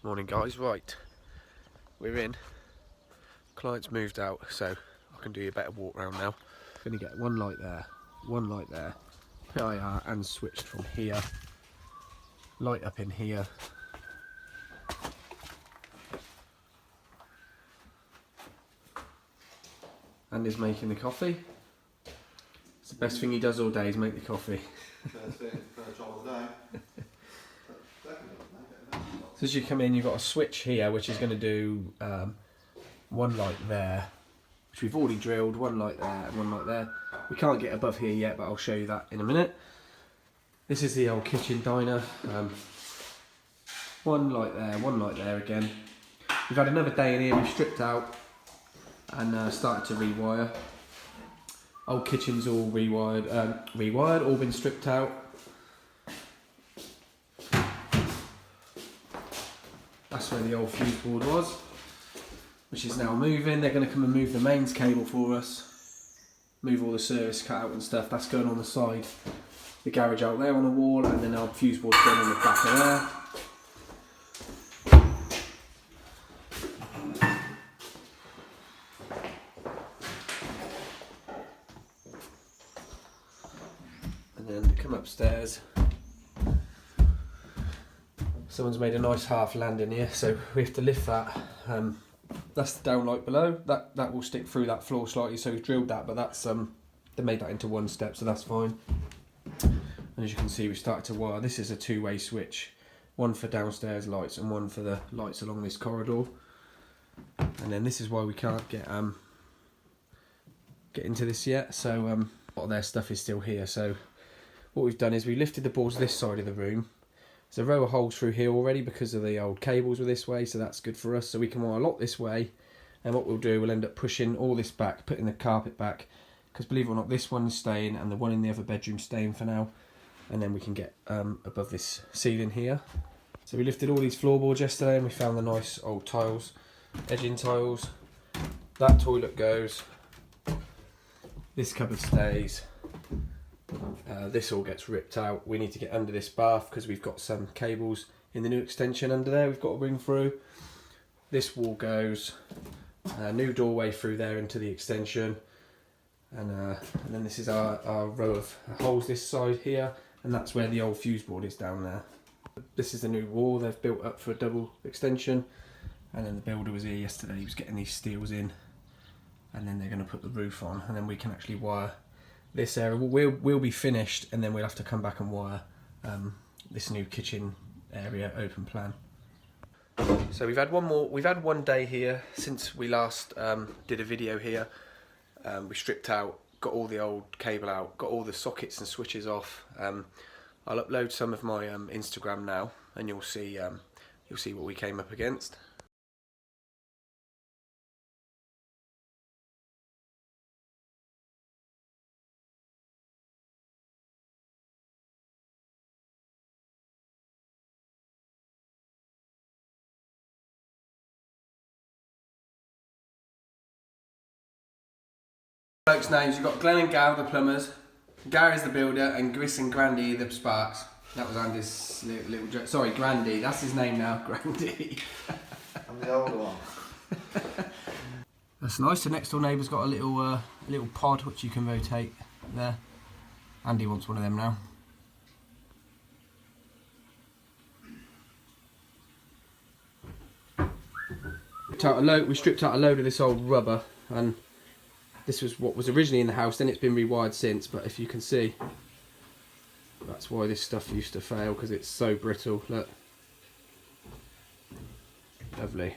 Morning guys, right, we're in. Client's moved out, so I can do a better walk around now. Gonna get one light there, PIR and switched from here. Light up in here. Andy's making the coffee. It's the best thing he does all day is make the coffee. First job of the day. So as you come in, you've got a switch here, which is going to do one light there, which we've already drilled, one light there and one light there. We can't get above here yet, but I'll show you that in a minute. This is the old kitchen diner. One light there again. We've had another day in here, we've stripped out and started to rewire. Old kitchen's all rewired, all been stripped out. That's where the old fuse board was, which is now moving. They're going to come and move the mains cable for us, move all the service cut out and stuff. That's going on the side, the garage out there on the wall, and then our fuse board's going on the back of there. And then come upstairs. Someone's made a nice half landing here, so we have to lift that. That's the downlight below. That will stick through that floor slightly, so we've drilled that, but that's they made that into one step, so that's fine. And as you can see, we started to wire. This is a two-way switch, one for downstairs lights and one for the lights along this corridor. And then this is why we can't get into this yet. So a lot of their stuff is still here. So what we've done is we lifted the boards this side of the room. There's a row of holes through here already because of the old cables were this way, so that's good for us. So we can wire a lot this way, and what we'll do, we'll end up pushing all this back, putting the carpet back, because believe it or not, this one's staying and the one in the other bedroom's staying for now, and then we can get above this ceiling here. So we lifted all these floorboards yesterday and we found the nice old tiles, edging tiles. That toilet goes, this cupboard stays. This all gets ripped out. We need to get under this bath because we've got some cables in the new extension under there we've got to bring through. This wall goes, new doorway through there into the extension, and then this is our row of holes this side here, and that's where the old fuse board is down there. This is the new wall they've built up for a double extension, and then the builder was here yesterday. He was getting these steels in, and then they're going to put the roof on, and then we can actually wire this area. We'll be finished, and then we'll have to come back and wire this new kitchen area open plan. So we've had one day here since we last did a video here. We stripped out, got all the old cable out, got all the sockets and switches off. I'll upload some of my Instagram now, and you'll see what we came up against. Folks' names, you've got Glenn and Gal, the plumbers, Gary's the builder, and Gris and Grandy, the sparks. That was Andy's little joke. Sorry, Grandy, that's his name now, Grandy. I'm the older one. That's nice. The next door neighbour's got a little pod which you can rotate there. Andy wants one of them now. We stripped out a load of this old rubber, and this was what was originally in the house, then it's been rewired since, but if you can see, that's why this stuff used to fail, because it's so brittle. Look. Lovely.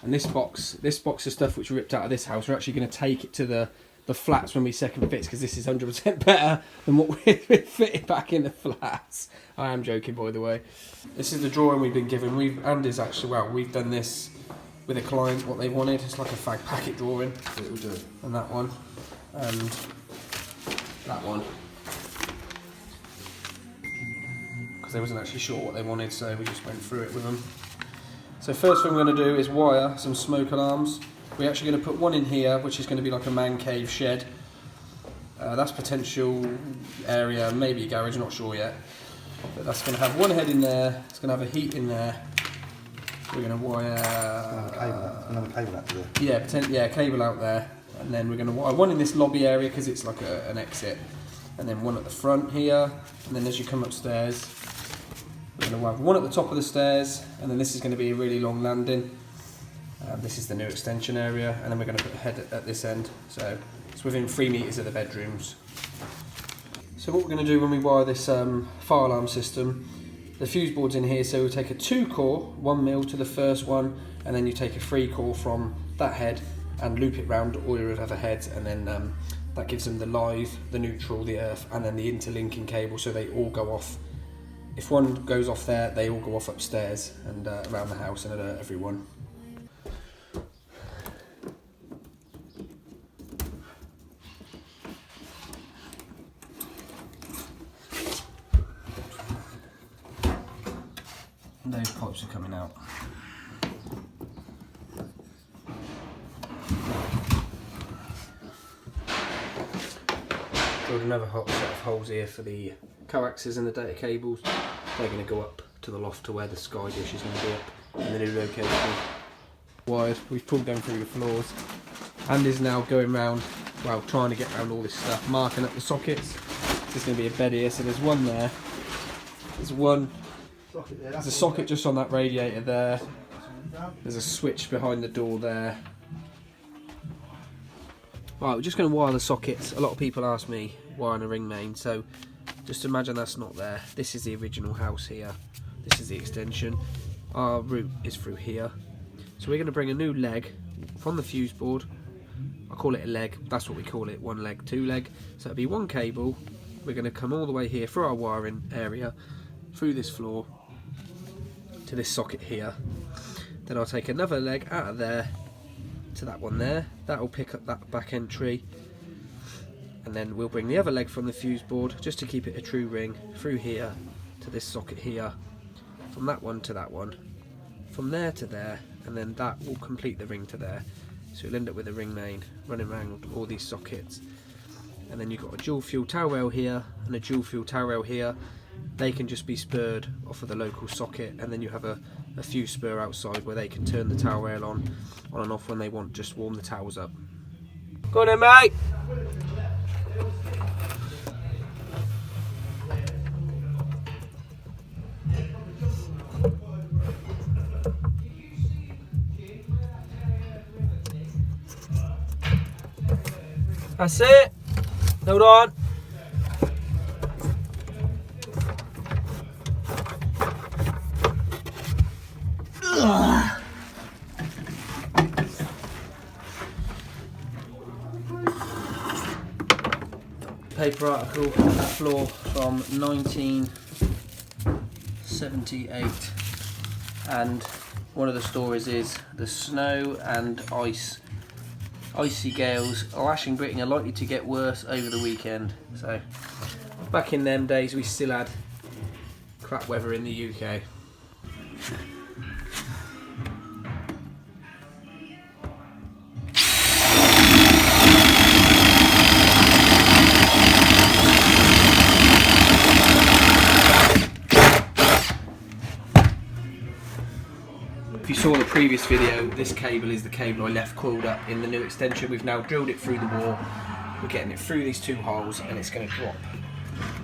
And this box of stuff which we ripped out of this house, we're actually going to take it to the flats when we second fix, because this is 100% better than what we fitted back in the flats. I am joking, by the way. This is the drawing we've been given. Andy's actually, well, we've done this with a client, what they wanted. It's like a fag packet drawing. It will do. And that one. And that one. Because they wasn't actually sure what they wanted, so we just went through it with them. So first thing we're going to do is wire some smoke alarms. We're actually going to put one in here, which is going to be like a man cave shed. That's potential area, maybe a garage, not sure yet. But that's going to have one head in there, it's going to have a heat in there, we're going to wire... Another cable out there. Yeah, cable out there. And then we're going to wire one in this lobby area because it's like an exit. And then one at the front here. And then as you come upstairs, we're going to wire one at the top of the stairs. And then this is going to be a really long landing. This is the new extension area. And then we're going to put a head at this end. So it's within 3 metres of the bedrooms. So what we're going to do when we wire this fire alarm system, the fuse board's in here, so we'll take a 2-core, 1 mil to the first one, and then you take a 3-core from that head and loop it round all your other heads, and then that gives them the live, the neutral, the earth, and then the interlinking cable, so they all go off. If one goes off there, they all go off upstairs and around the house and alert everyone. Those pipes are coming out. Drilled another hot set of holes here for the coaxes and the data cables. They're going to go up to the loft to where the sky dish is going to be up in the new location. Wired, we've pulled them through the floors. Andy's now going round, well, trying to get around all this stuff, marking up the sockets. There's going to be a bed here, so there's one there. There's one. There's a socket just on that radiator there. There's a switch behind the door there. Right, we're just going to wire the sockets. A lot of people ask me wiring a ring main, so just imagine that's not there. This is the original house here. This is the extension. Our route is through here. So we're going to bring a new leg from the fuse board. I call it a leg. That's what we call it. 1 leg, 2 leg. So it'll be 1 cable. We're going to come all the way here through our wiring area, through this floor, to this socket here. Then I'll take another leg out of there to that one there. That will pick up that back entry, and then we'll bring the other leg from the fuse board just to keep it a true ring through here to this socket here, from that one to that one, from there to there, and then that will complete the ring to there. So you'll end up with a ring main running around all these sockets. And then you've got a dual fuel towel rail here and a dual fuel towel rail here. They can just be spurred off of the local socket, and then you have a fuse spur outside where they can turn the towel rail on and off when they want, just warm the towels up. Go on then, mate! That's it! Hold on! Paper article on the floor from 1978, and one of the stories is the snow and icy gales lashing Britain are likely to get worse over the weekend. So back in them days we still had crap weather in the UK. If you saw the previous video, this cable is the cable I left coiled up in the new extension. We've now drilled it through the wall. We're getting it through these 2 holes, and it's going to drop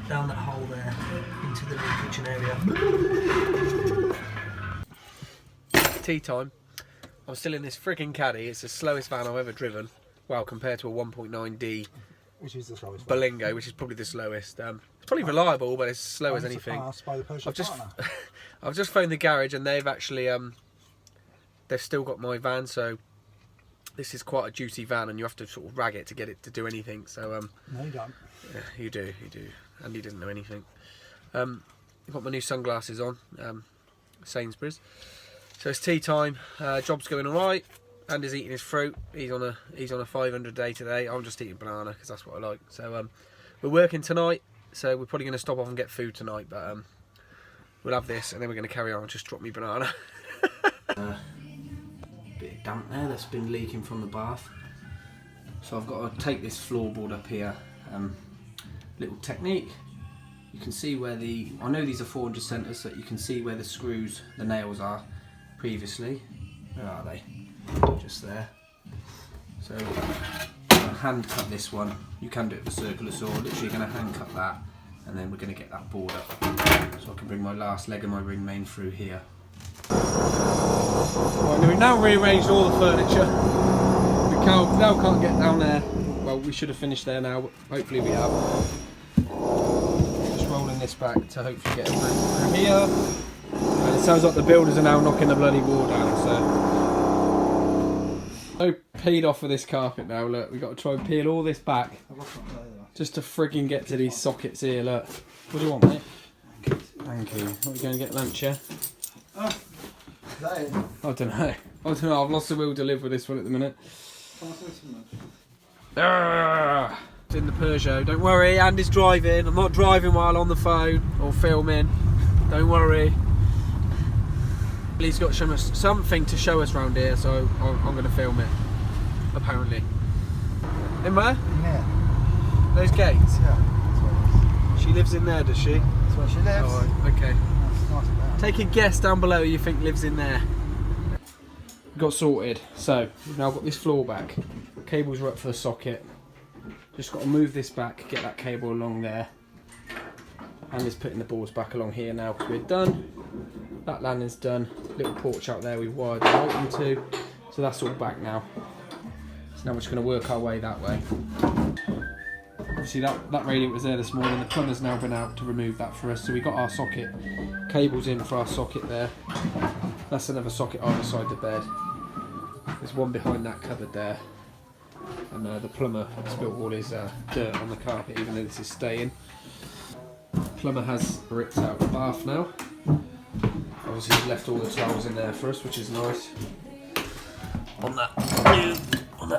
down that hole there into the new kitchen area. Tea time. I'm still in this frigging caddy. It's the slowest van I've ever driven. Well, compared to a 1.9D, Which is the slowest? Berlingo, which is probably the slowest. It's probably reliable, but it's slow as anything. I've just phoned the garage, and they've actually they've still got my van, so this is quite a duty van, and you have to sort of rag it to get it to do anything. So no, you don't. Yeah, you do. Andy doesn't know anything. I've got my new sunglasses on, Sainsbury's. So it's tea time. Job's going all right. Andy's eating his fruit. He's on a 500 day today. I'm just eating banana because that's what I like. So we're working tonight. So we're probably going to stop off and get food tonight, but we'll have this, and then we're going to carry on. Just drop me banana. Bit of damp there that's been leaking from the bath. So I've got to take this floorboard up here. Little technique. You can see where I know these are 400 centres, so you can see where the screws, the nails are. previously. Where are they? Just there. So I'm going to hand cut this one. You can do it with a circular saw. Literally going to hand cut that, and then we're going to get that board up so I can bring my last leg of my ring main through here. Right, we've now rearranged all the furniture. We now can't get down there. Well, we should have finished there now, but hopefully we have. Just rolling this back to hopefully get it through here. And it sounds like the builders are now knocking the bloody wall down, so peed off of this carpet now. Look, we've got to try and peel all this back just to frigging get to these sockets here. Look, what do you want, mate? Thank you. What are you going to get lunch, yeah? I don't know. I've lost the will to live with this one at the minute. It's in the Peugeot. Don't worry, Andy's driving. I'm not driving while on the phone or filming. Don't worry. He's got something to show us around here, so I'm going to film it. Apparently. In where? In there. Those gates? Yeah. She lives in there, does she? That's where she lives. Oh, okay. That's nice about. Take a guess down below who you think lives in there. Got sorted. So we've now got this floor back. Cables are up for the socket. Just got to move this back, get that cable along there. And it's putting the boards back along here now because we're done. That landing's done. Little porch out there we've wired the light into. So that's all back now. So now we're just going to work our way that way. Obviously that radiator was there this morning. The plumber's now been out to remove that for us. So we got our socket cables in for our socket there. That's another socket either side the bed. There's one behind that cupboard there. And the plumber spilled all his dirt on the carpet, even though this is staying. Plumber has ripped out the bath now. Obviously he's left all the towels in there for us, which is nice. On that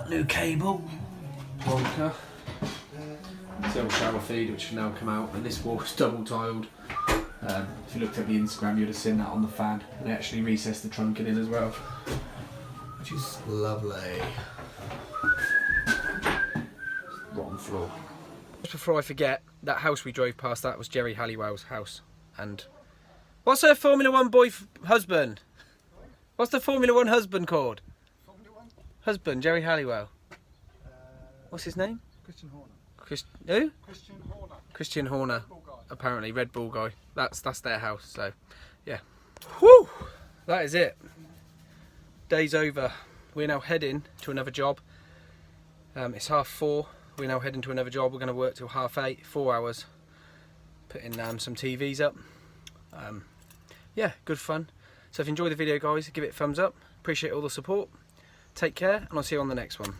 new cable, plonker. It's the old shower feed which has now come out, and this wall is double tiled. If you looked at the Instagram, you'd have seen that on the fan. And they actually recessed the trunk in it as well, which is lovely. Rotten floor. Just before I forget, that house we drove past, that was Jerry Halliwell's house. And what's her Formula 1 husband? What's the Formula 1 husband called? Formula 1? Husband, Jerry Halliwell. What's his name? Christian Horner. Who? Christian Horner. Christian Horner. Red Bull guy. Apparently, Red Bull guy. That's their house, so yeah. Whew! That is it. Day's over. We're now heading to another job. It's 4:30. We're now heading to another job. We're going to work till 8:30, 4 hours. Putting some TVs up. Yeah, good fun. So if you enjoyed the video, guys, give it a thumbs up. Appreciate all the support. Take care, and I'll see you on the next one.